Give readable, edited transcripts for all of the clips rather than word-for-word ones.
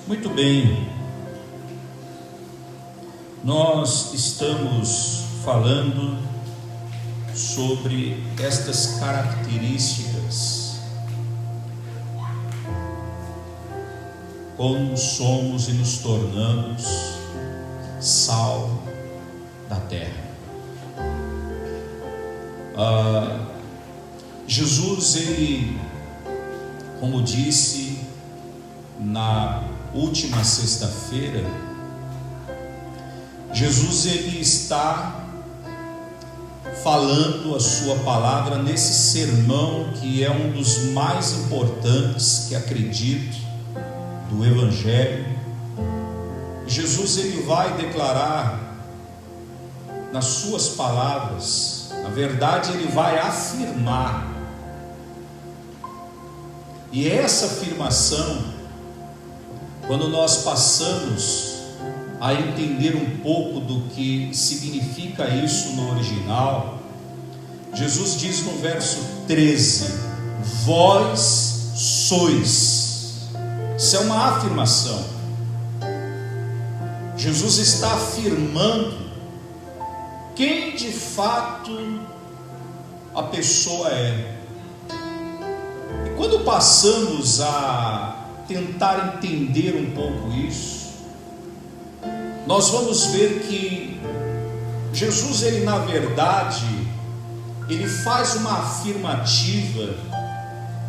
Muito bem, nós estamos falando sobre estas características, como somos e nos tornamos sal da terra. Jesus, ele, como disse na última sexta-feira, Jesus, ele está falando a sua palavra nesse sermão que é um dos mais importantes, que acredito, do Evangelho. Jesus, ele vai declarar nas suas palavras, na verdade ele vai afirmar, e essa afirmação, quando nós passamos a entender um pouco do que significa isso no original, Jesus diz no verso 13: vós sois. Isso é uma afirmação. Jesus está afirmando quem de fato a pessoa é. E quando passamos a tentar entender um pouco isso, nós vamos ver que Jesus, ele na verdade, ele faz uma afirmativa,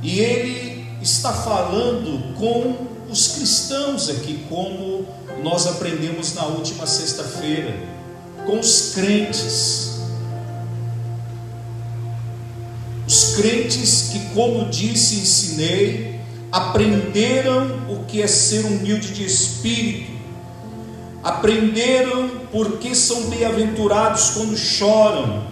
e ele está falando com os cristãos aqui, como nós aprendemos na última sexta-feira, com os crentes. Os crentes que, como disse e ensinei, aprenderam o que é ser humilde de espírito, aprenderam porque são bem-aventurados quando choram,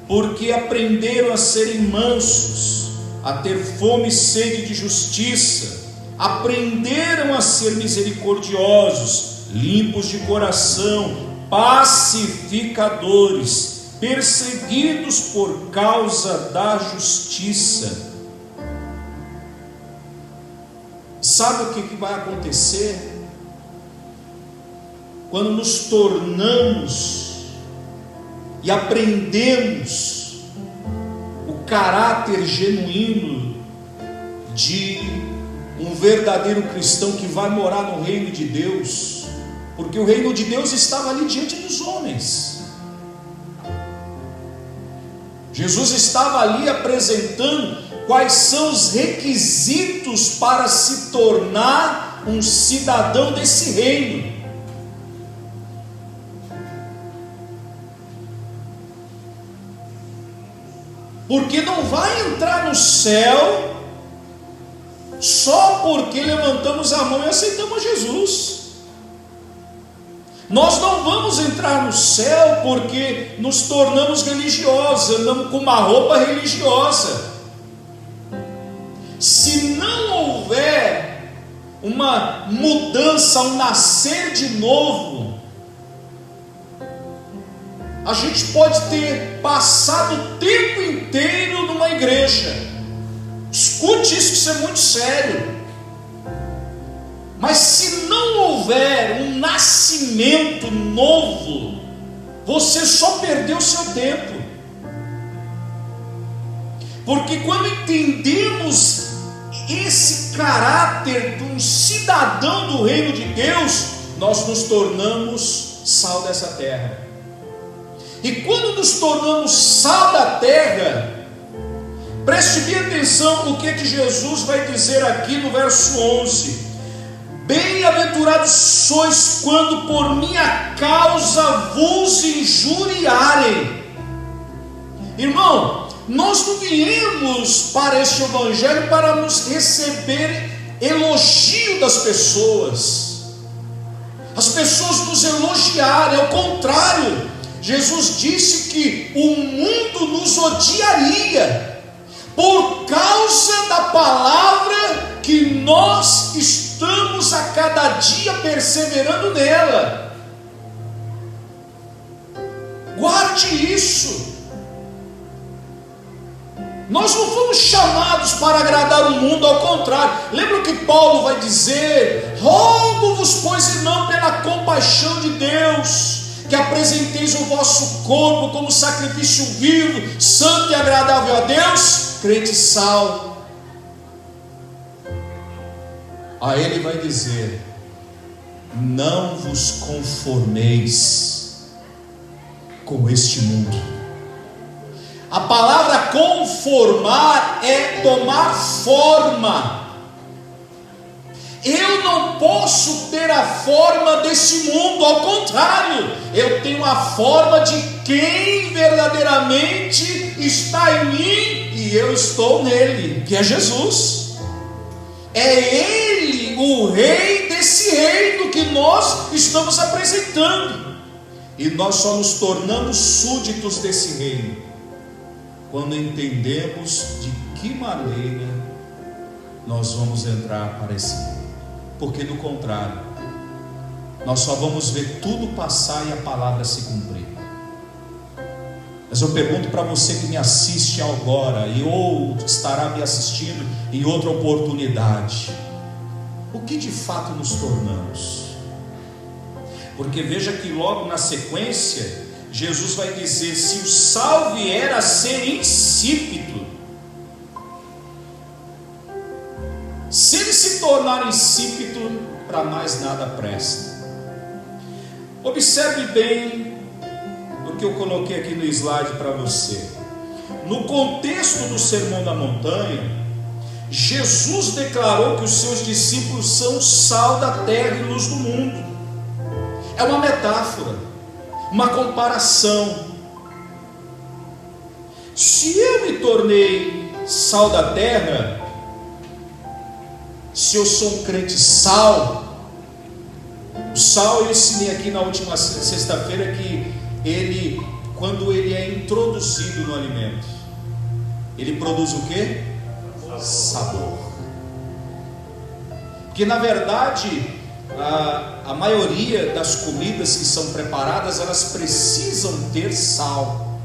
porque aprenderam a serem mansos, a ter fome e sede de justiça, aprenderam a ser misericordiosos, limpos de coração, pacificadores, perseguidos por causa da justiça. Sabe o que vai acontecer? Quando nos tornamos e aprendemos o caráter genuíno de um verdadeiro cristão que vai morar no reino de Deus, porque o reino de Deus estava ali diante dos homens. Jesus estava ali apresentando quais são os requisitos para se tornar um cidadão desse reino. Porque não vai entrar no céu só porque levantamos a mão e aceitamos Jesus. Nós não vamos entrar no céu porque nos tornamos religiosos, andamos com uma roupa religiosa. Se não houver uma mudança, um nascer de novo, a gente pode ter passado o tempo inteiro numa igreja. Escute isso é muito sério. Mas se não houver um nascimento novo, você só perdeu o seu tempo. Porque quando entendemos esse caráter de um cidadão do reino de Deus, nós nos tornamos sal dessa terra. E quando nos tornamos sal da terra, preste bem atenção o que Jesus vai dizer aqui no verso 11: bem-aventurados sois quando por minha causa vos injuriarem. Irmão, nós não viemos para este evangelho para nos receber elogio das pessoas. As pessoas nos elogiarem, ao contrário, Jesus disse que o mundo nos odiaria por causa da palavra que nós estamos a cada dia perseverando nela. Guarde isso. Nós não fomos chamados para agradar o mundo, ao contrário. Lembra o que Paulo vai dizer? Rogo-vos, pois, irmão, pela compaixão de Deus, que apresenteis o vosso corpo como sacrifício vivo, santo e agradável a Deus, crente salvo. A ele vai dizer: não vos conformeis com este mundo. A palavra conformar é tomar forma. Eu não posso ter a forma desse mundo, ao contrário, eu tenho a forma de quem verdadeiramente está em mim e eu estou nele, que é Jesus. É Ele o rei desse reino que nós estamos apresentando, e nós só nos tornamos súditos desse reino quando entendemos de que maneira nós vamos entrar para esse reino. Porque do contrário, nós só vamos ver tudo passar e a palavra se cumprir. Mas eu pergunto para você que me assiste agora e ou estará me assistindo em outra oportunidade: o que de fato nos tornamos? Porque veja que logo na sequência Jesus vai dizer: se o sal vier a ser insípido, se ele se tornar insípido, para mais nada presta. Observe bem o que eu coloquei aqui no slide para você. No contexto do Sermão da Montanha, Jesus declarou que os seus discípulos são sal da terra e luz do mundo. É uma metáfora, uma comparação. Se eu me tornei sal da terra, se eu sou um crente sal, o sal, eu ensinei aqui na última sexta-feira que ele, quando ele é introduzido no alimento, ele produz o quê? Sabor. Porque na verdade a maioria das comidas que são preparadas, elas precisam ter sal,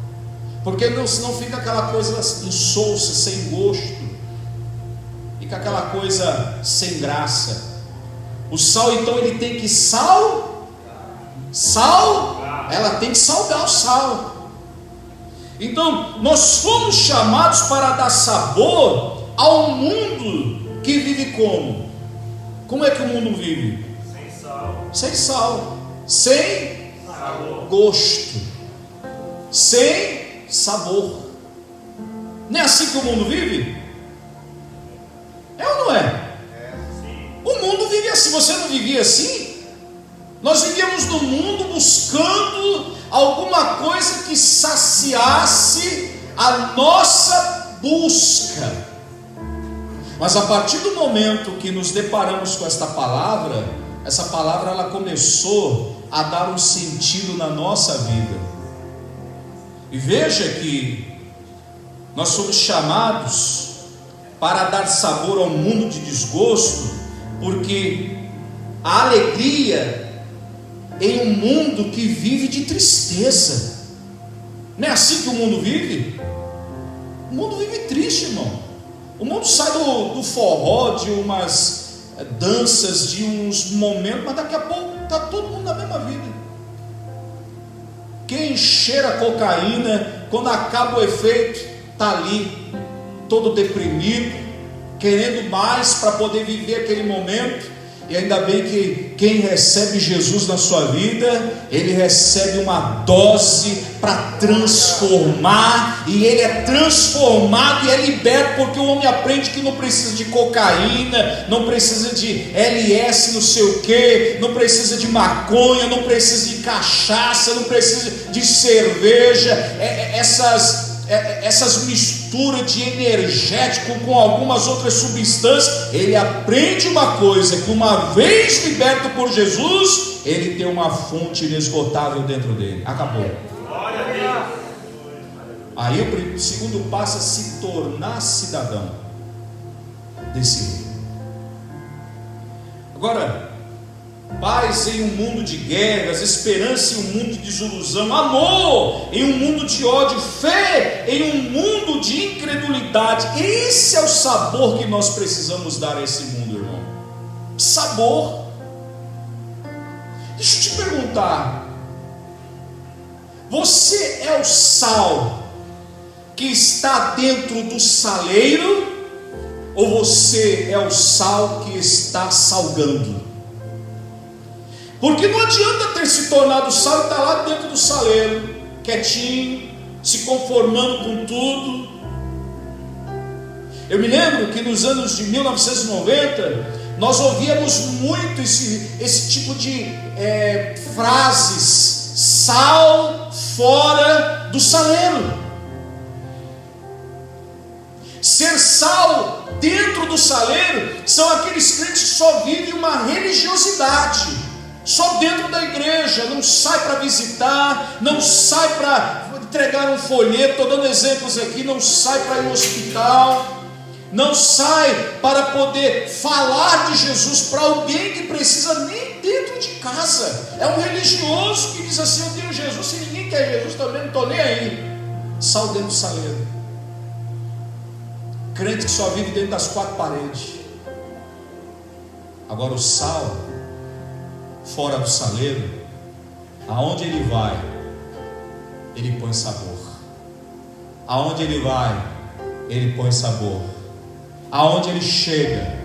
porque senão fica aquela coisa insossa, sem gosto, fica aquela coisa sem graça. O sal, então, ele tem que ela tem que salgar o sal. Então nós fomos chamados para dar sabor ao mundo que vive como é que o mundo vive? Sem sal, sem sabor, gosto, sem sabor. Não é assim que o mundo vive? É ou não é? O mundo vive assim. Você não vivia assim? Nós vivíamos no mundo buscando alguma coisa que saciasse a nossa busca. Mas a partir do momento que nos deparamos com essa palavra ela começou a dar um sentido na nossa vida. E veja que nós somos chamados para dar sabor ao mundo de desgosto, porque a alegria em um mundo que vive de tristeza. Não é assim que o mundo vive? O mundo vive triste, irmão. O mundo sai do forró, de umas danças, de uns momentos, mas daqui a pouco está todo mundo na mesma vida. Quem cheira cocaína, quando acaba o efeito, está ali, todo deprimido, querendo mais para poder viver aquele momento. E ainda bem que quem recebe Jesus na sua vida, ele recebe uma dose para transformar, e ele é transformado e é liberto, porque o homem aprende que não precisa de cocaína, não precisa de LS não sei o que, não precisa de maconha, não precisa de cachaça, não precisa de cerveja, essas misturas de energético com algumas outras substâncias. Ele aprende uma coisa, que uma vez liberto por Jesus, ele tem uma fonte inesgotável dentro dele. Acabou. Aí o segundo passo é se tornar cidadão desse reino. Agora, paz em um mundo de guerras, esperança em um mundo de desilusão, amor em um mundo de ódio, fé em um mundo de incredulidade. Esse é o sabor que nós precisamos dar a esse mundo, irmão. Sabor. Deixa eu te perguntar, você é o sal que está dentro do saleiro, ou você é o sal que está salgando? Porque não adianta ter se tornado sal e estar lá dentro do saleiro, quietinho, se conformando com tudo. Eu me lembro que nos anos de 1990, nós ouvíamos muito esse tipo de frases: sal fora do saleiro. Ser sal dentro do saleiro são aqueles crentes que só vivem uma religiosidade, só dentro da igreja, não sai para visitar, não sai para entregar um folheto. Estou dando exemplos aqui. Não sai para ir no hospital, não sai para poder falar de Jesus para alguém que precisa, nem dentro de casa. É um religioso que diz assim: eu tenho Jesus, se ninguém quer Jesus também, não estou nem aí. Sal dentro do saleiro. Crente que só vive dentro das quatro paredes. Agora o sal fora do saleiro, aonde ele vai, ele põe sabor. Aonde ele vai, ele põe sabor. Aonde ele chega,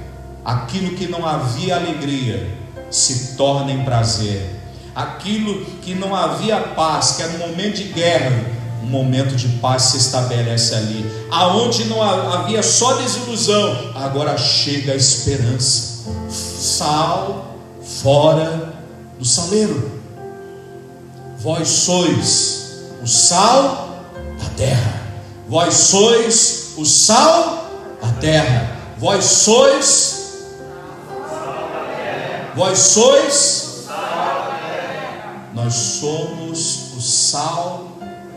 aquilo que não havia alegria se torna em prazer. Aquilo que não havia paz, que era um momento de guerra, um momento de paz se estabelece ali. Aonde não havia só desilusão, agora chega a esperança. Sal fora do saleiro. Vós sois o sal da terra. Vós sois o sal da terra. Vós sois. Vós sois. Nós somos o sal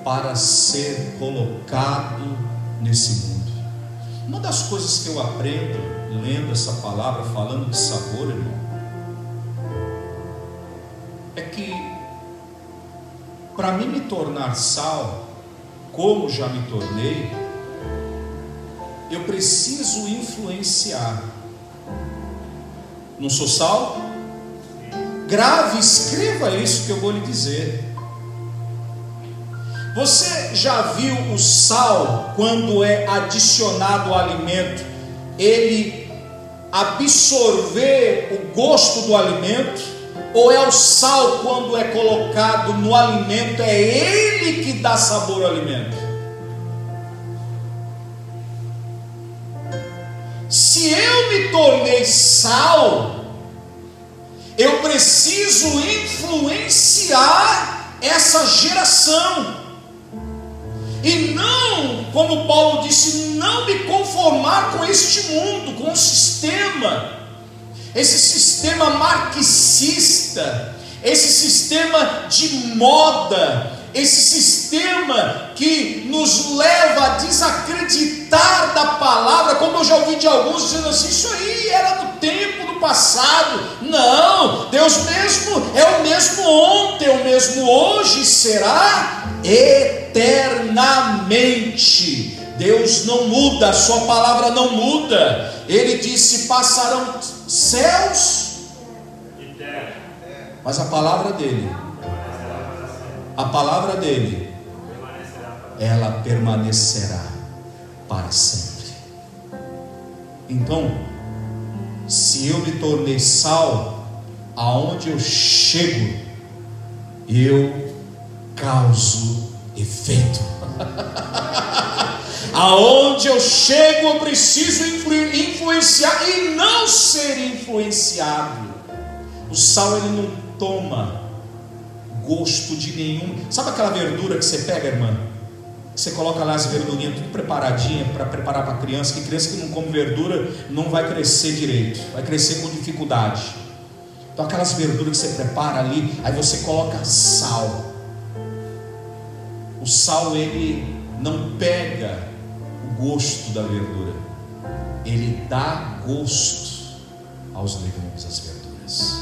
para ser colocado nesse mundo. Uma das coisas que eu aprendo lendo essa palavra, falando de sabor, irmão, é que para mim me tornar sal, como já me tornei, eu preciso influenciar. Não sou sal? Grave, escreva isso que eu vou lhe dizer. Você já viu o sal, quando é adicionado ao alimento, ele absorver o gosto do alimento? Ou é o sal, quando é colocado no alimento, é ele que dá sabor ao alimento? Se eu me tornei sal, eu preciso influenciar essa geração. E não, como Paulo disse, não me conformar com este mundo, com o sistema, esse sistema marxista, esse sistema de moda, esse sistema que nos leva a desacreditar da palavra, como eu já ouvi de alguns dizendo assim: isso aí era do tempo do passado. Não, Deus mesmo é o mesmo ontem, é o mesmo hoje e será eternamente. Deus não muda, a sua palavra não muda. Ele disse: passarão céus e terra, mas a palavra dele, ela permanecerá para sempre. Então, se eu me tornei sal, aonde eu chego, eu causo efeito. Aonde eu chego, eu preciso influenciar e não ser influenciado. O sal, ele não toma gosto de nenhum. Sabe aquela verdura que você pega, irmã? Você coloca lá as verdurinhas tudo preparadinha para preparar para a criança. Que criança que não come verdura não vai crescer direito, vai crescer com dificuldade. Então aquelas verduras que você prepara ali, aí você coloca sal. O sal, ele não pega o gosto da verdura, ele dá gosto aos legumes, às verduras.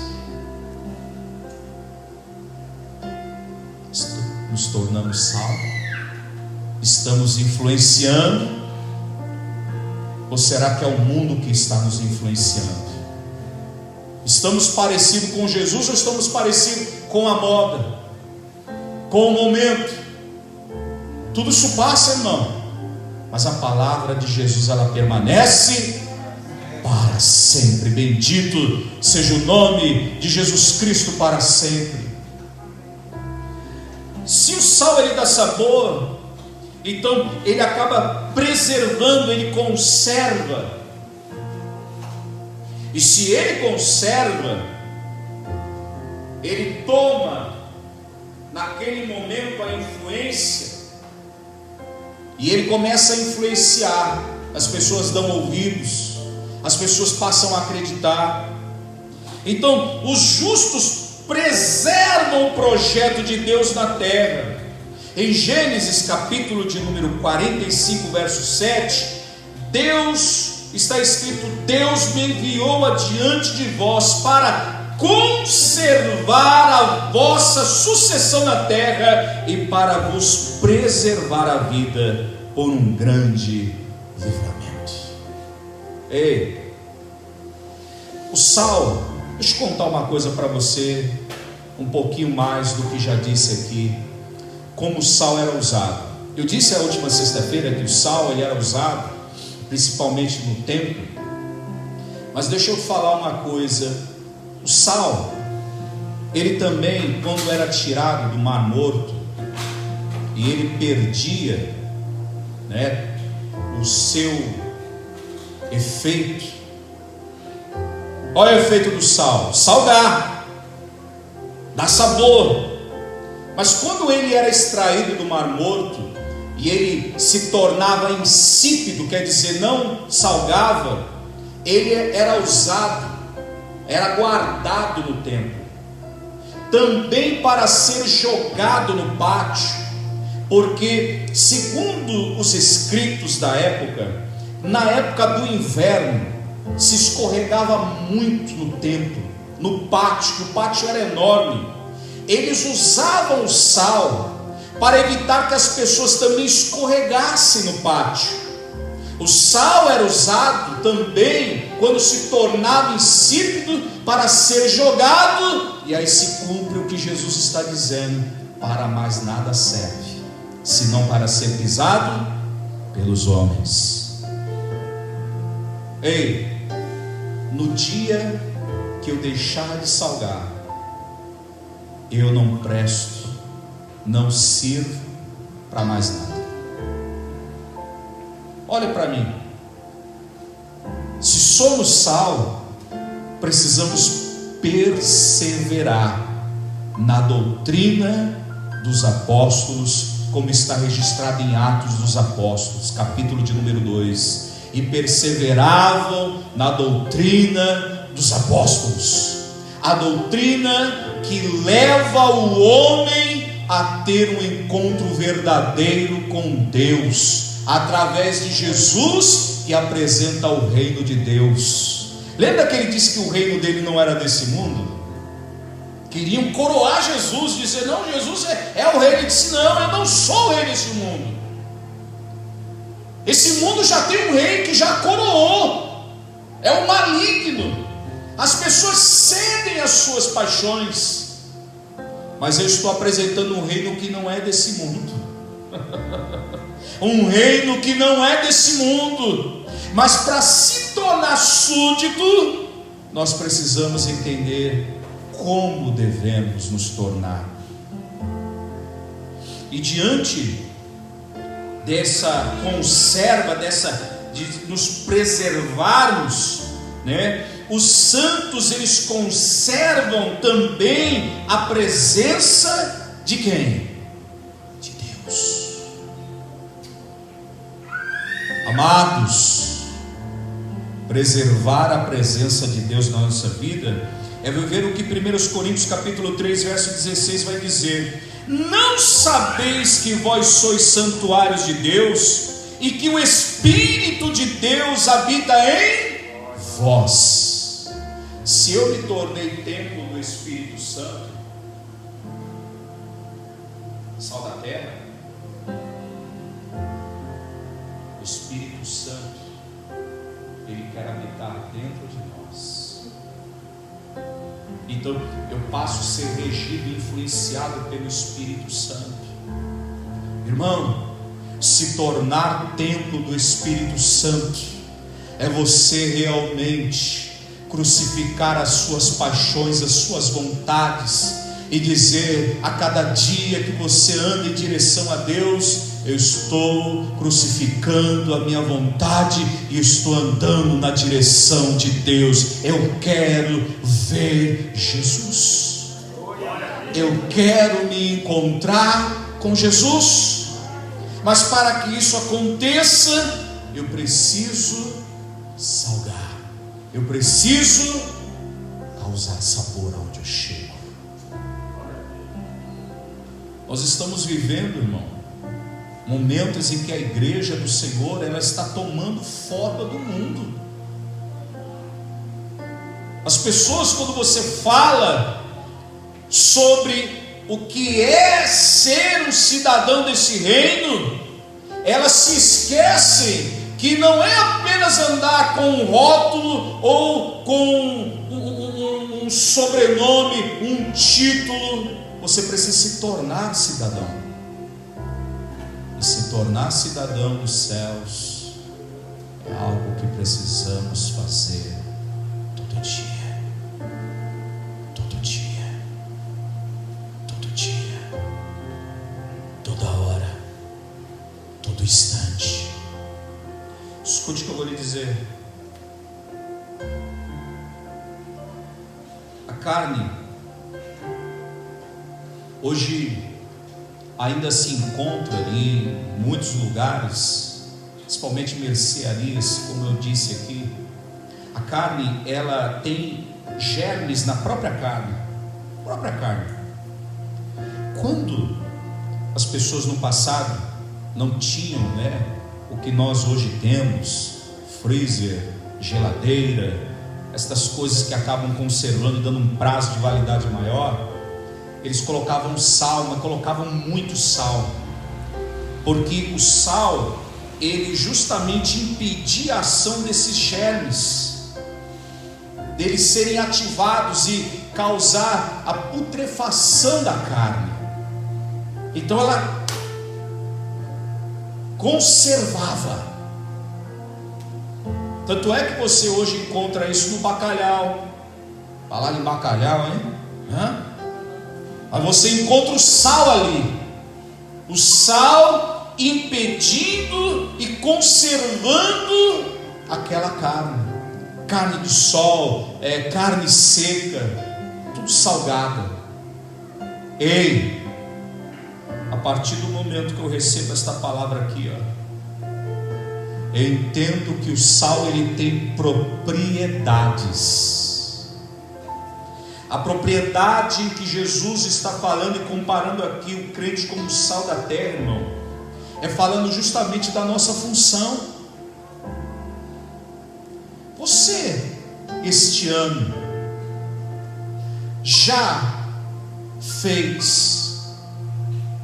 nos tornamos sal? Estamos influenciando? Ou será que é o mundo que está nos influenciando? Estamos parecidos com Jesus ou estamos parecidos com a moda, com o momento? Tudo isso passa, irmão, mas a palavra de Jesus, ela permanece para sempre. Bendito seja o nome de Jesus Cristo para sempre. Se o sal ele dá sabor, então ele acaba preservando, ele conserva. E se ele conserva, ele toma naquele momento a influência, e ele começa a influenciar. As pessoas dão ouvidos, as pessoas passam a acreditar. Então os justos preservam o projeto de Deus na terra. Em Gênesis capítulo de número 45, verso 7, está escrito: Deus me enviou adiante de vós para conservar a vossa sucessão na terra e para vos preservar a vida por um grande livramento. Ei, o sal, deixa eu contar uma coisa para você, um pouquinho mais do que já disse aqui, como o sal era usado. Eu disse a última sexta-feira que o sal ele era usado principalmente no templo, mas deixa eu falar uma coisa: o sal, ele também, quando era tirado do Mar Morto e ele perdia, o seu efeito. Olha o efeito do sal: salgar, dá sabor. Mas quando ele era extraído do Mar Morto e ele se tornava insípido, quer dizer, não salgava, ele era usado, era guardado no templo, também para ser jogado no pátio, porque segundo os escritos da época, na época do inverno, se escorregava muito no templo, no pátio, que o pátio era enorme. Eles usavam o sal para evitar que as pessoas também escorregassem no pátio. O sal era usado também quando se tornava insípido para ser jogado, e aí se cumpre o que Jesus está dizendo: para mais nada serve, senão para ser pisado pelos homens. Ei, no dia que eu deixar de salgar, eu não presto, não sirvo para mais nada. Olha para mim, se somos sal, precisamos perseverar na doutrina dos apóstolos, como está registrado em Atos dos Apóstolos, capítulo de número 2. E perseveravam na doutrina dos apóstolos, a doutrina que leva o homem a ter um encontro verdadeiro com Deus, através de Jesus, que apresenta o reino de Deus. Lembra que ele disse que o reino dele não era desse mundo? Queriam coroar Jesus, dizer: não, Jesus é o rei. Ele disse: não, eu não sou o rei desse mundo. Esse mundo já tem um rei que já coroou, é o maligno. As pessoas cedem às suas paixões, mas eu estou apresentando um reino que não é desse mundo. Um reino que não é desse mundo. Mas para se tornar súdito, nós precisamos entender como devemos nos tornar. E diante dessa conserva, de nos preservarmos, os santos, eles conservam também a presença de quem? De Deus. Amados, preservar a presença de Deus na nossa vida é viver o que 1 Coríntios capítulo 3, verso 16 vai dizer: não sabeis que vós sois santuários de Deus e que o Espírito de Deus habita em vós? Se eu me tornei templo do Espírito Santo, sal da terra, o Espírito Santo, Ele quer habitar dentro de nós. Então eu passo a ser regido e influenciado pelo Espírito Santo. Irmão, se tornar templo do Espírito Santo é você realmente crucificar as suas paixões, as suas vontades, e dizer a cada dia que você anda em direção a Deus: eu estou crucificando a minha vontade e estou andando na direção de Deus. Eu quero ver Jesus, eu quero me encontrar com Jesus. Mas para que isso aconteça, eu preciso salgar, eu preciso causar sabor aonde eu chego. Nós estamos vivendo, irmão, momentos em que a igreja do Senhor, ela está tomando forma do mundo. As pessoas, quando você fala sobre o que é ser um cidadão desse reino, elas se esquecem que não é apenas andar com um rótulo ou com um sobrenome, um título. Você precisa se tornar cidadão. E se tornar cidadão dos céus é algo que precisamos fazer todo dia. Todo dia. Todo dia. Toda hora. Todo instante. Escute o que eu vou lhe dizer. A carne hoje ainda se encontra ali em muitos lugares, principalmente mercearias, como eu disse aqui. A carne, ela tem germes na própria carne. Quando as pessoas no passado não tinham, o que nós hoje temos, freezer, geladeira, estas coisas que acabam conservando e dando um prazo de validade maior, eles colocavam sal, mas colocavam muito sal, porque o sal, ele justamente impedia a ação desses germes, deles serem ativados e causar a putrefação da carne. Então ela conservava. Tanto é que você hoje encontra isso no bacalhau. Falar em bacalhau, hein? Aí você encontra o sal ali, o sal impedindo e conservando aquela carne de sol, carne seca, tudo salgada. Ei, a partir do momento que eu recebo esta palavra aqui, eu entendo que o sal, ele tem propriedades. A propriedade que Jesus está falando e comparando aqui o crente como o sal da terra, irmão, é falando justamente da nossa função. Você, este ano, já fez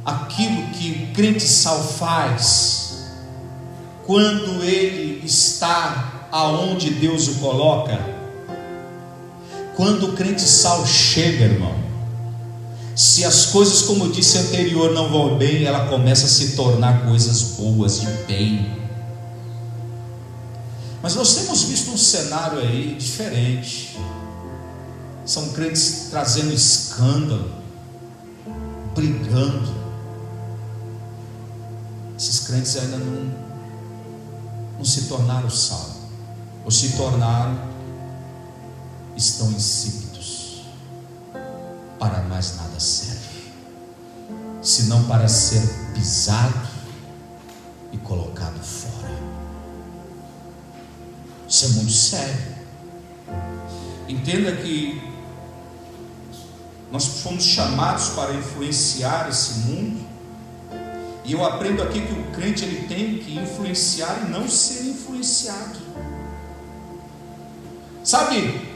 aquilo que o crente sal faz quando ele está aonde Deus o coloca? Quando o crente sal chega, irmão, se as coisas, como eu disse anterior, não vão bem, ela começa a se tornar coisas boas, de bem. Mas nós temos visto um cenário aí diferente. São crentes trazendo escândalo, brigando. Esses crentes ainda não se tornaram sal, ou se tornaram, estão insípidos, para mais nada serve, senão para ser pisado e colocado fora. Isso é muito sério. Entenda que nós fomos chamados para influenciar esse mundo, e eu aprendo aqui que o crente, ele tem que influenciar e não ser influenciado. Sabe,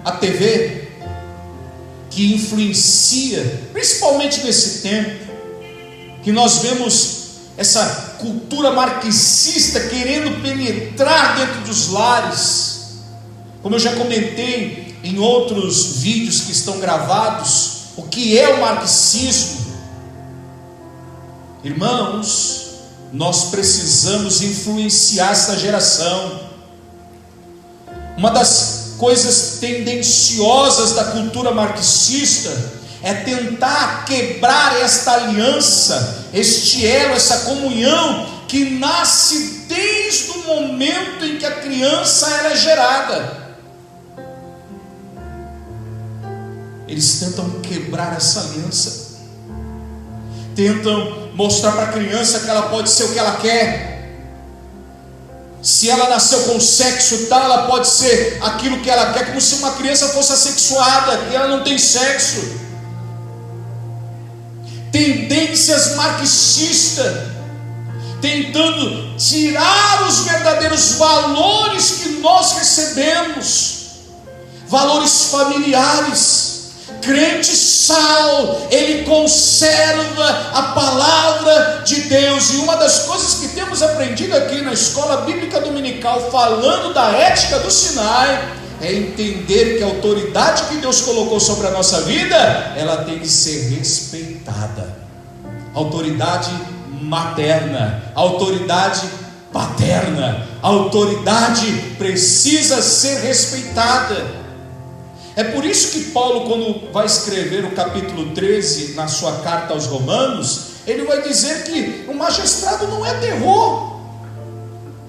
a TV que influencia, principalmente nesse tempo, que nós vemos essa cultura marxista querendo penetrar dentro dos lares. Como eu já comentei em outros vídeos que estão gravados, o que é o marxismo? Irmãos, nós precisamos influenciar essa geração. Uma das coisas tendenciosas da cultura marxista é tentar quebrar esta aliança, este elo, essa comunhão que nasce desde o momento em que a criança ela é gerada. Eles tentam quebrar essa aliança, tentam mostrar para a criança que ela pode ser o que ela quer. Se ela nasceu com sexo tal, ela pode ser aquilo que ela quer, como se uma criança fosse assexuada, que ela não tem sexo. Tendências marxistas, tentando tirar os verdadeiros valores que nós recebemos, valores familiares. Crente sal, ele conserva a palavra de Deus. E uma das coisas que temos aprendido aqui na escola bíblica dominical, falando da ética do Sinai, é entender que a autoridade que Deus colocou sobre a nossa vida, ela tem que ser respeitada. Autoridade materna, autoridade paterna, a autoridade precisa ser respeitada. É por isso que Paulo, quando vai escrever o capítulo 13 na sua carta aos Romanos, ele vai dizer que o magistrado não é terror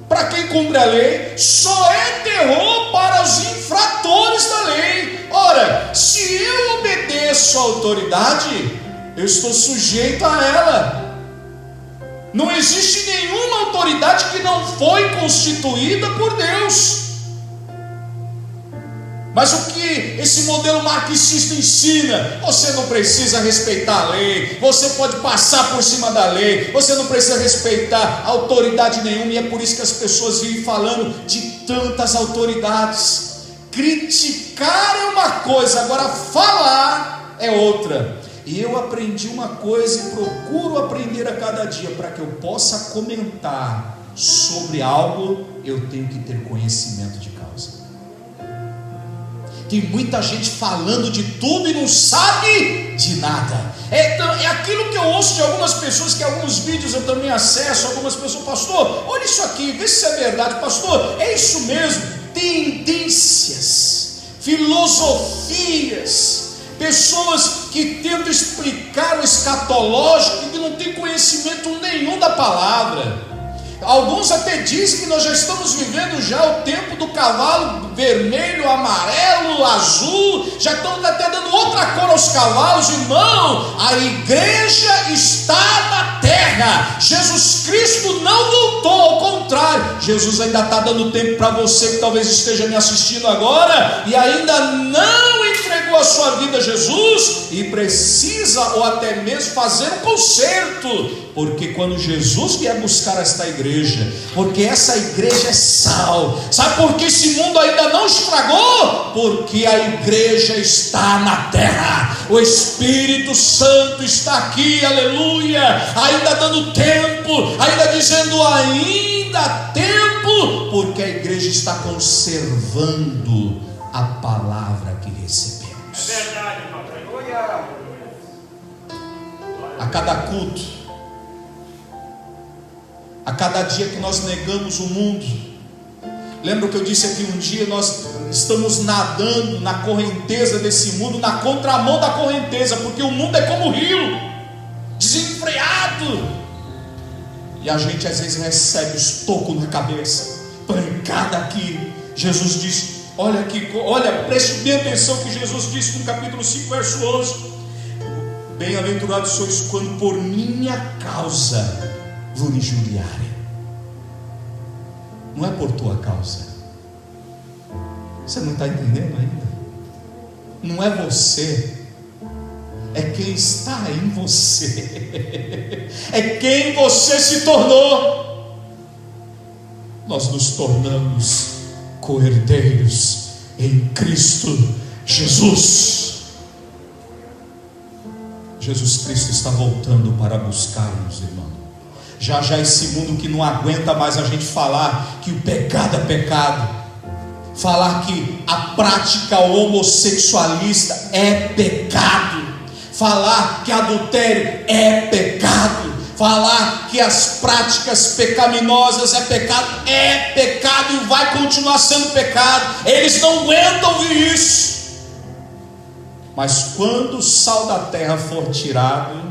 para quem cumpre a lei, só é terror para os infratores da lei. Ora, se eu obedeço à autoridade, eu estou sujeito a ela. Não existe nenhuma autoridade que não foi constituída por Deus. Mas o que esse modelo marxista ensina? Você não precisa respeitar a lei, você pode passar por cima da lei, você não precisa respeitar autoridade nenhuma. E é por isso que as pessoas vivem falando de tantas autoridades. Criticar é uma coisa, agora falar é outra. E eu aprendi uma coisa e procuro aprender a cada dia, para que eu possa comentar sobre algo, eu tenho que ter conhecimento de causa. Tem muita gente falando de tudo e não sabe de nada. É aquilo que eu ouço de algumas pessoas, que alguns vídeos eu também acesso. Algumas pessoas, pastor, olha isso aqui, vê se é verdade. Pastor, é isso mesmo. Tendências, filosofias, pessoas que tentam explicar o escatológico e que não tem conhecimento nenhum da palavra. Alguns até dizem que nós já estamos vivendo já o tempo do cavalo vermelho, amarelo, azul, já estão até dando outra cor aos cavalos. Irmão, a igreja está na terra, Jesus Cristo não voltou, ao contrário, Jesus ainda está dando tempo para você que talvez esteja me assistindo agora e ainda não entregou a sua vida a Jesus e precisa ou até mesmo fazer um conserto. Porque quando Jesus vier buscar esta igreja, porque essa igreja é sal. Sabe por que esse mundo ainda não estragou? Porque a igreja está na terra, o Espírito Santo está aqui, aleluia, ainda dando tempo, ainda dizendo ainda há tempo, porque a igreja está conservando a palavra que recebemos. É verdade, aleluia. A cada culto, a cada dia que nós negamos o mundo, lembra que eu disse aqui um dia, nós estamos nadando na correnteza desse mundo, na contramão da correnteza, porque o mundo é como rio, desenfreado, e a gente às vezes recebe os tocos na cabeça, pancada aqui. Jesus diz, olha aqui, olha, preste bem atenção que Jesus disse no capítulo 5, verso 11: bem-aventurados sois quando por minha causa vos injuriarem. Não é por tua causa. Você não está entendendo ainda? Não é você, é quem está em você, é quem você se tornou. Nós nos tornamos co-herdeiros em Cristo Jesus. Jesus Cristo está voltando para buscar-nos, irmão. Já já esse mundo que não aguenta mais a gente falar que o pecado é pecado, falar que a prática homossexualista é pecado, falar que adultério é pecado, falar que as práticas pecaminosas é pecado e vai continuar sendo pecado. Eles não aguentam ouvir isso. Mas quando o sal da terra for tirado,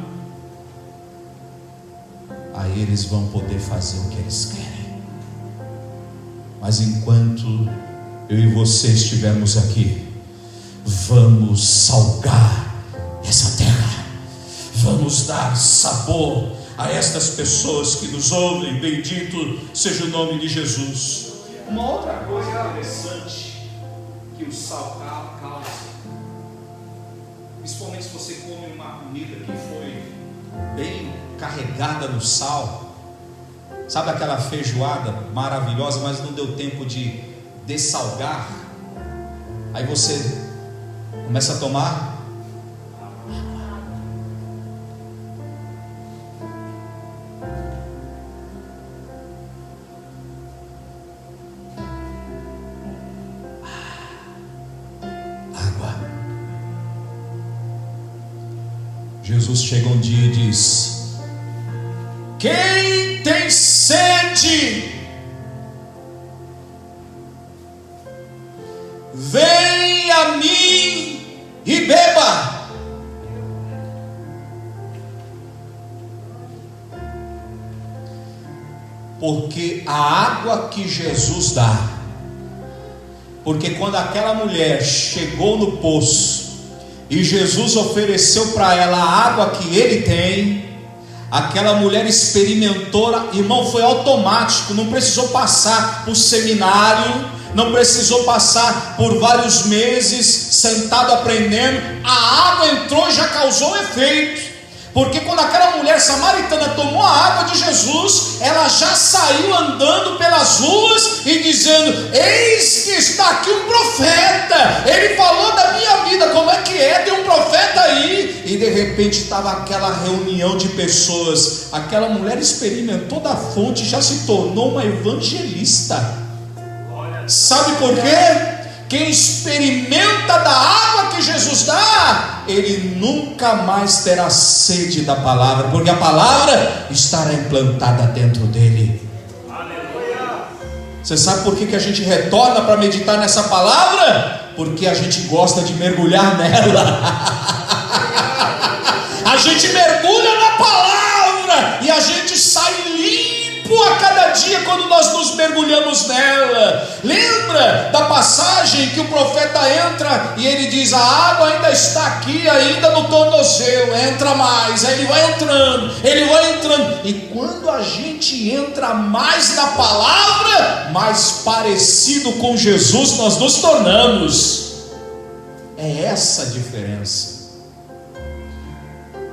aí eles vão poder fazer o que eles querem. Mas enquanto eu e você estivermos aqui, vamos salgar essa terra, vamos dar sabor a estas pessoas que nos ouvem. Bendito seja o nome de Jesus. Uma outra coisa interessante que o sal causa, principalmente se você come uma comida que foi bem carregada no sal, sabe aquela feijoada maravilhosa, mas não deu tempo de dessalgar, aí você começa a tomar água. Jesus chega um dia e diz: quem tem sede, vem a mim e beba. Porque a água que Jesus dá, porque quando aquela mulher chegou no poço e Jesus ofereceu para ela a água que ele tem, aquela mulher experimentou, irmão, foi automático, não precisou passar por seminário, não precisou passar por vários meses sentado aprendendo. A água entrou e já causou efeito. Porque quando aquela mulher samaritana tomou a água de Jesus, ela já saiu andando pelas ruas e dizendo: eis que está aqui um profeta, ele falou da minha vida, como é que é, tem um profeta aí. E de repente estava aquela reunião de pessoas. Aquela mulher experimentou da fonte e já se tornou uma evangelista. Sabe por quê? Quem experimenta da água que Jesus dá, ele nunca mais terá sede da palavra, porque a palavra estará implantada dentro dele. Aleluia. Você sabe por que a gente retorna para meditar nessa palavra? Porque a gente gosta de mergulhar nela. A gente mergulha na palavra e a gente sai limpo a cada dia quando nós nos mergulhamos nela. Lembra da passagem que o profeta entra e ele diz: a água ainda está aqui, ainda no tornozelo, entra mais. Aí ele vai entrando, e quando a gente entra mais na palavra, mais parecido com Jesus nós nos tornamos. É essa a diferença.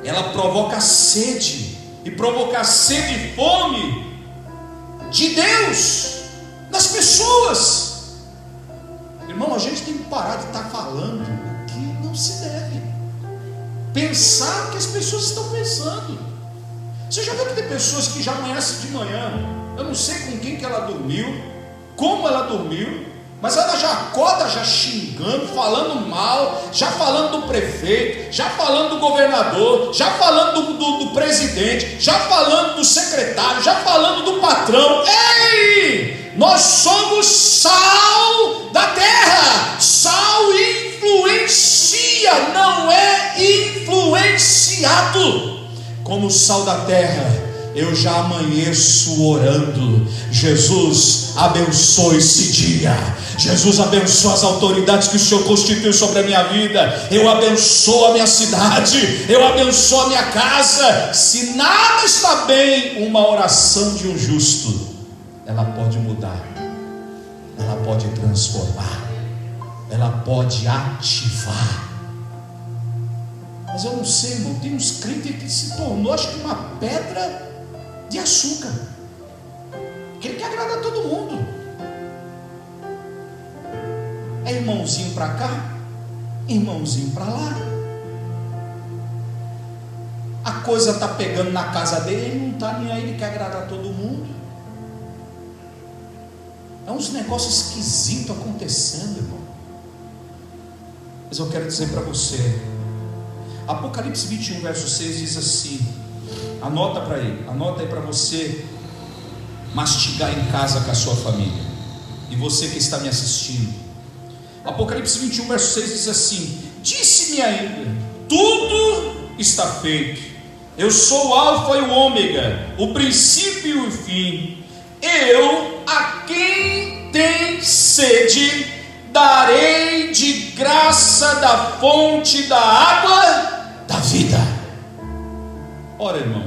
Ela provoca sede, e provocar sede e fome de Deus nas pessoas. Irmão, a gente tem que parar de estar falando o que não se deve, pensar o que as pessoas estão pensando. Você já viu que tem pessoas que já amanhecem de manhã, eu não sei com quem que ela dormiu, como ela dormiu, mas ela já acorda já xingando, falando mal, já falando do prefeito, já falando do governador, já falando do presidente, já falando do secretário, já falando do patrão. Ei! Nós somos sal da terra. Sal influencia, não é influenciado. Como sal da terra, eu já amanheço orando: Jesus, abençoe esse dia. Jesus, abençoa as autoridades que o Senhor constituiu sobre a minha vida. Eu abençoo a minha cidade, eu abençoo a minha casa. Se nada está bem, uma oração de um justo, ela pode mudar, ela pode transformar, ela pode ativar. Mas eu não sei, irmão, tem uns crentes que se tornou, acho que uma pedra de açúcar, que ele quer agradar a todo mundo. É irmãozinho para cá, irmãozinho para lá. a coisa está pegando na casa dele, ele não está nem aí, ele quer agradar todo mundo. É uns negócios esquisitos acontecendo, irmão. Mas eu quero dizer para você, Apocalipse 21, verso 6 diz assim, anota aí para você mastigar em casa com a sua família, e você que está me assistindo. Apocalipse 21, verso 6 diz assim: disse-me ainda, tudo está feito, eu sou o alfa e o ômega, o princípio e o fim. Eu, a quem tem sede, darei de graça da fonte da água da vida. Ora, irmão,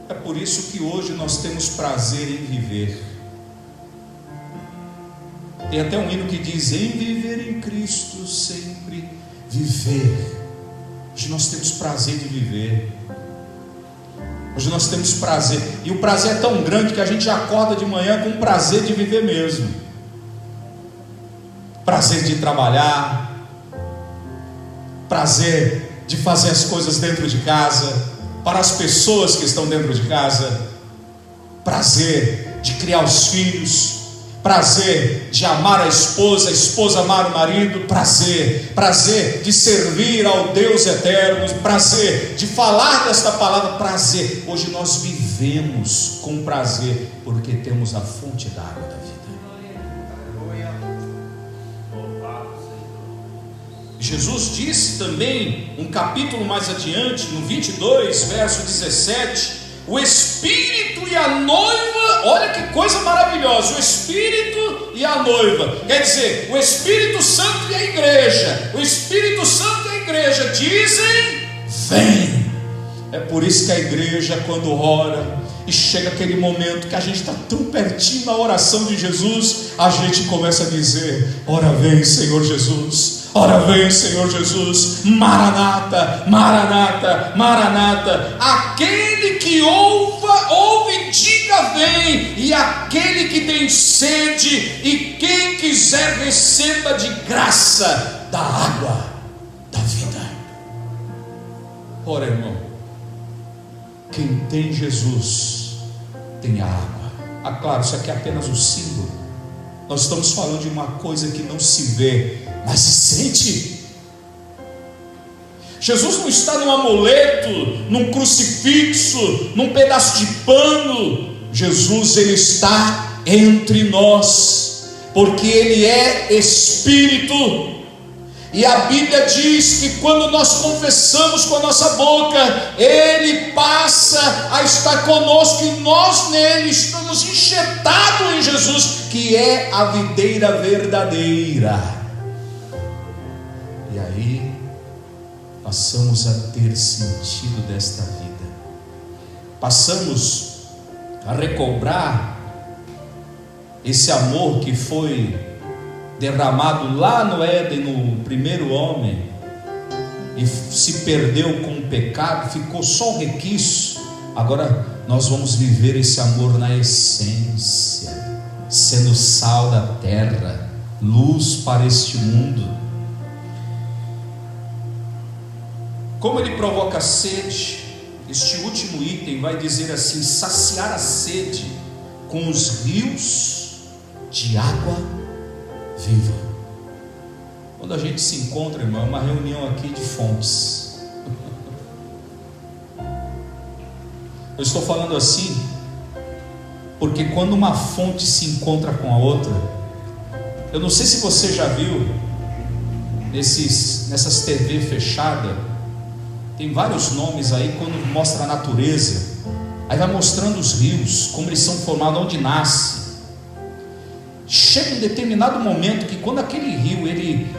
é por isso que hoje nós temos prazer em viver. Tem até um hino que diz: em viver em Cristo sempre viver. Hoje nós temos prazer de viver. Hoje nós temos prazer, e o prazer é tão grande que a gente acorda de manhã com prazer de viver mesmo. Prazer de trabalhar, prazer de fazer as coisas dentro de casa, para as pessoas que estão dentro de casa, prazer de criar os filhos, prazer de amar a esposa amar o marido, prazer de servir ao Deus eterno, prazer de falar desta palavra, prazer. Hoje nós vivemos com prazer, porque temos a fonte da água da vida. Jesus disse também, um capítulo mais adiante, no 22, verso 17, o Espírito e a noiva, olha que coisa maravilhosa, o Espírito e a noiva, quer dizer, o Espírito Santo e a igreja, o Espírito Santo e a igreja dizem: vem. É por isso que a igreja, quando ora, e chega aquele momento que a gente está tão pertinho na oração de Jesus, a gente começa a dizer: ora vem, Senhor Jesus, ora vem, Senhor Jesus, Maranata, Maranata, Maranata. Aquele que ouve, diga vem, e aquele que tem sede, e quem quiser receba de graça da água da vida. Ora, irmão, quem tem Jesus tem a água. Ah, claro, isso aqui é apenas um símbolo. Nós estamos falando de uma coisa que não se vê, mas se sente. Jesus não está num amuleto, num crucifixo, num pedaço de pano. Jesus, ele está entre nós, porque ele é Espírito. E a Bíblia diz que quando nós confessamos com a nossa boca, ele passa a estar conosco, e nós nele estamos enxertados em Jesus, que é a videira verdadeira. E aí passamos a ter sentido desta vida, passamos a recobrar esse amor que foi derramado lá no Éden, no primeiro homem, e se perdeu com o pecado, ficou só o requisito. Agora nós vamos viver esse amor na essência, sendo sal da terra, luz para este mundo. Como ele provoca sede, este último item vai dizer assim: saciar a sede com os rios de água viva. Quando a gente se encontra, irmão, é uma reunião aqui de fontes. Eu estou falando assim porque quando uma fonte se encontra com a outra, eu não sei se você já viu nessas TV fechadas, tem vários nomes aí, quando mostra a natureza, aí vai mostrando os rios, como eles são formados, onde nasce. Chega um determinado momento que quando aquele rio,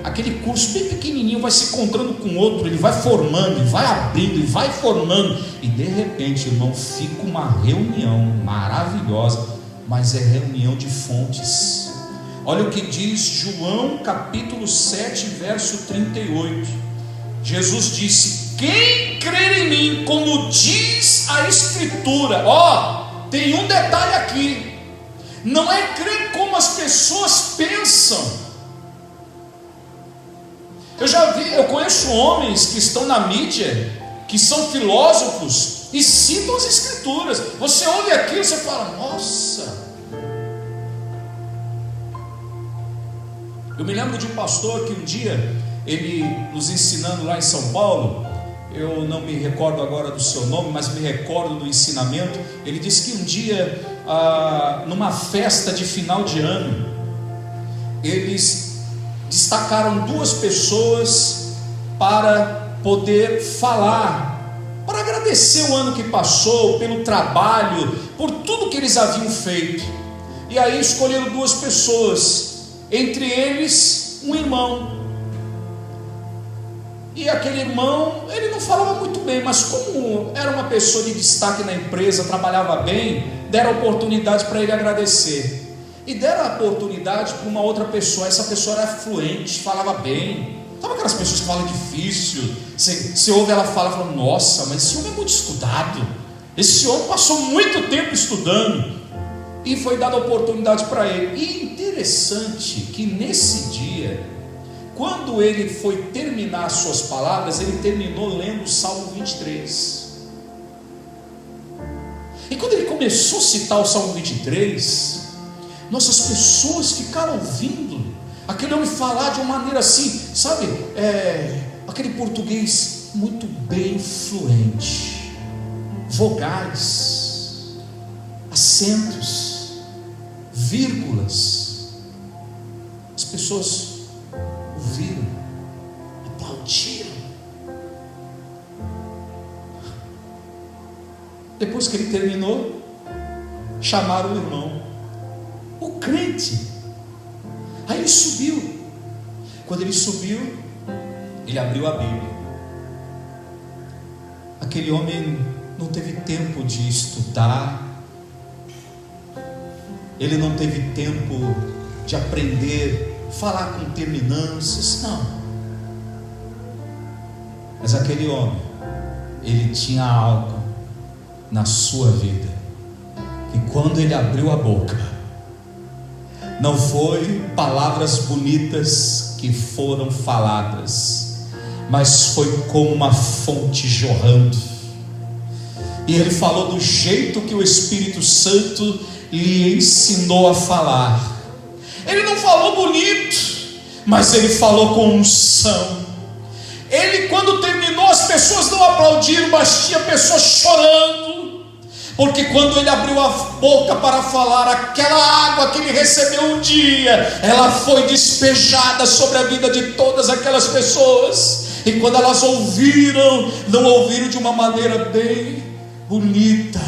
aquele curso bem pequenininho vai se encontrando com outro, ele vai formando, e vai abrindo, e vai formando, e de repente, irmão, fica uma reunião maravilhosa, mas é reunião de fontes. Olha o que diz João capítulo 7, verso 38. Jesus disse: quem crer em mim, como diz a Escritura. Tem um detalhe aqui, não é crer como as pessoas pensam. Eu conheço homens que estão na mídia, que são filósofos e citam as escrituras. Você ouve aquilo e você fala: nossa. Eu me lembro de um pastor que um dia, ele nos ensinando lá em São Paulo, eu não me recordo agora do seu nome, mas me recordo do ensinamento. Ele disse que um dia, numa festa de final de ano, eles destacaram 2 pessoas para poder falar, para agradecer o ano que passou, pelo trabalho, por tudo que eles haviam feito. E aí escolheram 2 pessoas, entre eles um irmão. E aquele irmão, ele não falava muito bem, mas como era uma pessoa de destaque na empresa, trabalhava bem, deram oportunidade para ele agradecer. E deram a oportunidade para uma outra pessoa. Essa pessoa era fluente, falava bem. Sabe aquelas pessoas que falam difícil? Você ouve ela fala, nossa, mas esse homem é muito estudado. Esse homem passou muito tempo estudando. E foi dada a oportunidade para ele. E interessante que nesse dia, quando ele foi terminar as suas palavras, ele terminou lendo o Salmo 23. E quando ele começou a citar o Salmo 23, nossas pessoas ficaram ouvindo aquele homem falar de uma maneira assim, sabe, aquele português muito bem fluente, vogais, acentos, vírgulas. As pessoas ouviram, aplaudiram. Depois que ele terminou, chamaram o irmão, o crente. Aí ele subiu. Quando ele subiu, ele abriu a Bíblia. Aquele homem não teve tempo de estudar, ele não teve tempo de aprender, falar com terminâncias, não. Mas aquele homem, ele tinha algo na sua vida, que quando ele abriu a boca, não foi palavras bonitas que foram faladas, mas foi como uma fonte jorrando. E ele falou do jeito que o Espírito Santo lhe ensinou a falar. Ele não falou bonito, mas ele falou com unção. Ele, quando terminou, as pessoas não aplaudiram, mas tinha pessoas chorando, porque quando ele abriu a boca para falar, aquela água que ele recebeu um dia, ela foi despejada sobre a vida de todas aquelas pessoas. E quando elas ouviram, não ouviram de uma maneira bem bonita,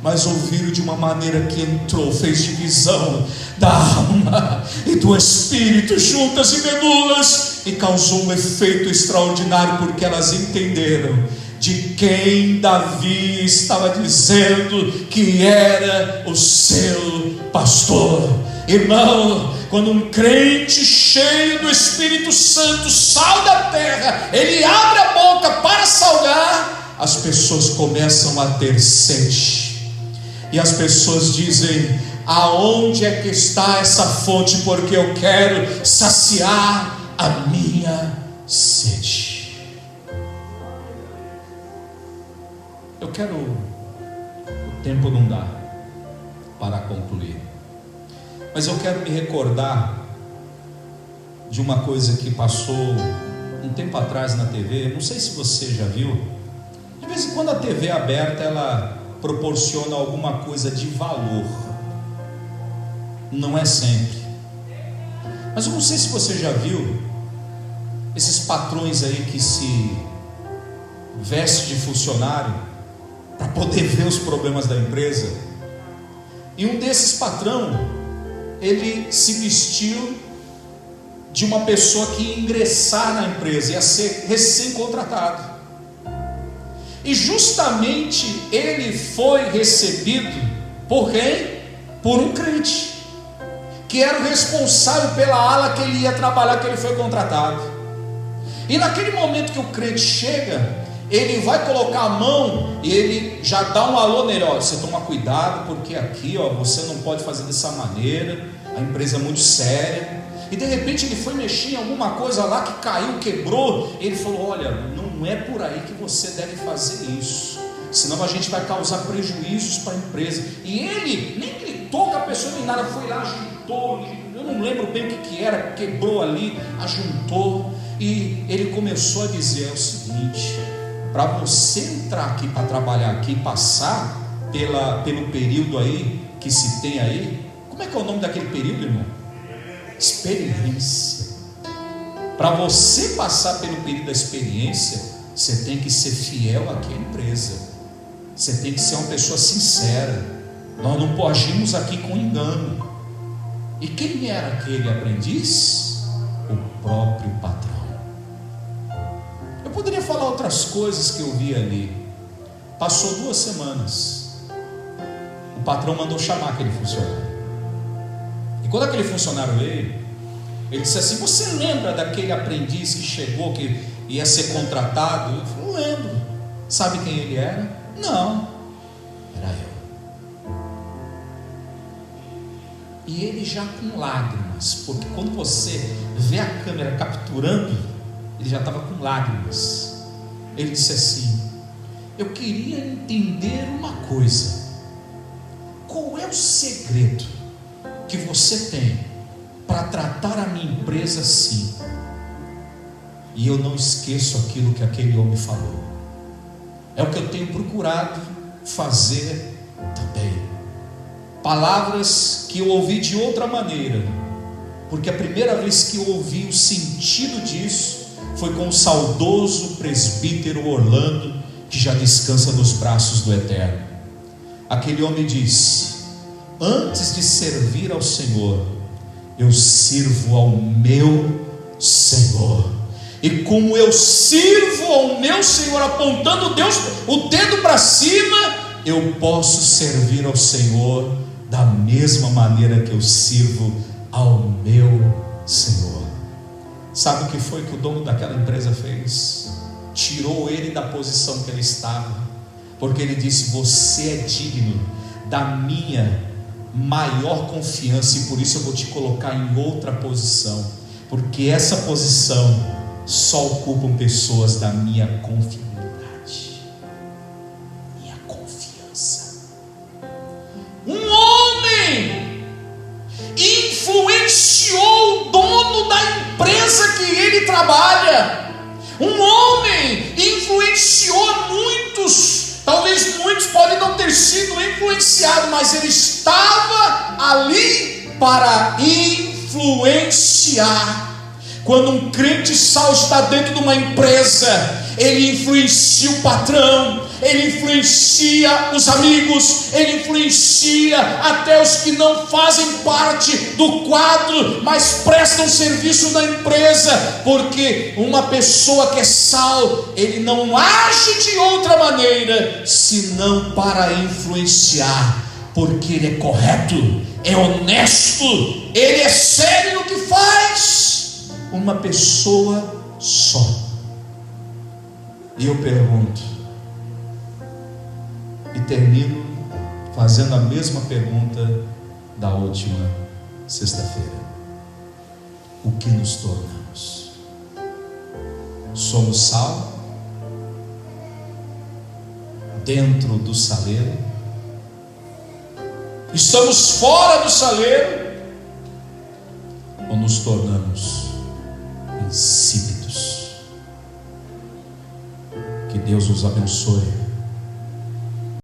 mas ouviram de uma maneira que entrou, fez divisão da alma e do espírito, juntas e medulas, e causou um efeito extraordinário, porque elas entenderam de quem Davi estava dizendo que era o seu pastor. Irmão, quando um crente cheio do Espírito Santo sal da terra, ele abre a boca para salgar, as pessoas começam a ter sede. E as pessoas dizem: aonde é que está essa fonte? Porque eu quero saciar a minha sede. Eu quero, o tempo não dá para concluir, mas eu quero me recordar de uma coisa que passou um tempo atrás na TV. Não sei se você já viu. De vez em quando a TV aberta, ela proporciona alguma coisa de valor. Não é sempre, mas eu não sei se você já viu esses patrões aí que se veste de funcionário para poder ver os problemas da empresa. E um desses patrão, ele se vestiu de uma pessoa que ia ingressar na empresa, ia ser recém-contratado. E justamente ele foi recebido por quem? Por um crente, que era o responsável pela ala que ele ia trabalhar, que ele foi contratado. E naquele momento que o crente chega, ele vai colocar a mão e ele já dá um alô nele: ó, você toma cuidado, porque aqui, ó, você não pode fazer dessa maneira, a empresa é muito séria. e de repente ele foi mexer em alguma coisa lá que caiu, quebrou. Ele falou: olha, não é por aí que você deve fazer isso, senão a gente vai causar prejuízos para a empresa. E ele nem gritou com a pessoa nem nada, foi lá, ajuntou, eu não lembro bem o que era, quebrou ali, ajuntou, e ele começou a dizer: é o seguinte, para você entrar aqui para trabalhar aqui, passar pelo período aí que se tem aí, como é que é o nome daquele período, irmão? Experiência. Para você passar pelo período da experiência, você tem que ser fiel aqui à empresa, você tem que ser uma pessoa sincera, nós não agimos aqui com engano. E quem era aquele aprendiz? O próprio patrão. Eu poderia falar outras coisas que eu vi ali. Passou 2 semanas, o patrão mandou chamar aquele funcionário. E quando aquele funcionário veio, ele disse assim: você lembra daquele aprendiz que chegou, que ia ser contratado? Eu falei: não lembro. Sabe quem ele era? Não, era eu. E ele já com lágrimas, porque quando você vê a câmera capturando, ele já estava com lágrimas. Ele disse assim: eu queria entender uma coisa, qual é o segredo que você tem para tratar a minha empresa assim? E eu não esqueço aquilo que aquele homem falou. É o que eu tenho procurado fazer também. Palavras que eu ouvi de outra maneira, porque a primeira vez que eu ouvi o sentido disso foi com o saudoso presbítero Orlando, que já descansa nos braços do Eterno. Aquele homem disse: antes de servir ao Senhor, eu sirvo ao meu Senhor. E como eu sirvo ao meu Senhor, apontando o dedo para cima, eu posso servir ao Senhor da mesma maneira que eu sirvo ao meu Senhor. Sabe o que foi que o dono daquela empresa fez? Tirou ele da posição que ele estava, porque ele disse: você é digno da minha maior confiança, e por isso eu vou te colocar em outra posição, porque essa posição só ocupam pessoas da minha confiabilidade, minha confiança. Um homem influenciou o dono da empresa que ele trabalha. Um homem influenciou muitos. Talvez muitos podem não ter sido influenciados, mas ele estava ali para influenciar. Quando um crente sal está dentro de uma empresa, ele influencia o patrão, ele influencia os amigos, ele influencia até os que não fazem parte do quadro, mas prestam serviço na empresa, porque uma pessoa que é sal, ele não age de outra maneira senão para influenciar, porque ele é correto, é honesto, ele é sério no que faz. Uma pessoa só. E eu pergunto, e termino fazendo a mesma pergunta da última sexta-feira: o que nos tornamos? Somos sal dentro do saleiro? Estamos fora do saleiro? Ou nos tornamos insípidos? Que Deus os abençoe.